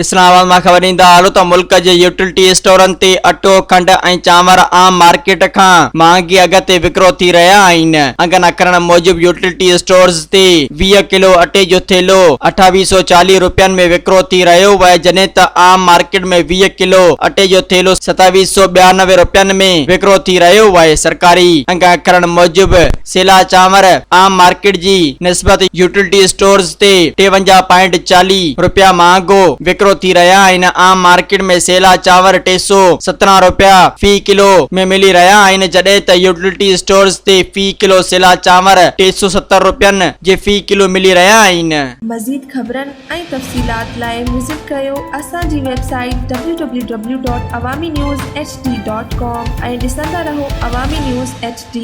इस्लामाबाद मां ख़बर ईंदा हलो त मुल्क जे यूटिलिटी स्टोरनि ते अटो खंड ऐं चांवर आम मार्केट खां महांगी अघ ते विकिरो थी रहिया आहिनि। अंगनि अखरनि मूजिबि यूटिलिटी स्टोर्स ते 20 किलो अटे जो थेलो 2840 रुपयनि में विकिरो थी रहियो आहे, जॾहिं त आम मार्केट में 20 किलो अटे जो थेलो 2792 रुपयनि में विकिरो थी रहियो आहे। सरकारी अंग अखरनि मूजिबि सेला चांवर आम मार्केट जी निस्बत यूटिलिटी स्टोर्स ते 53.40 रुपया महांगो विकिरो थी रहिया आहिनि। आम मार्केट में सेला चांवर 317 रुपया फी किलो में मिली रहिया आहिनि, जॾहिं त यूटिलिटी स्टोर्स ते फी किलो सेला चांवर 370 रुपयनि जे फी किलो मिली रहिया आहिनि। मज़ीद ख़बरनि ऐं तफ़सीलात लाइ विज़िट कयो असांजी वेबसाइट www.awamiNewsHD.com ऐं ॾिसंदा रहो अवामी न्यूज़ HD।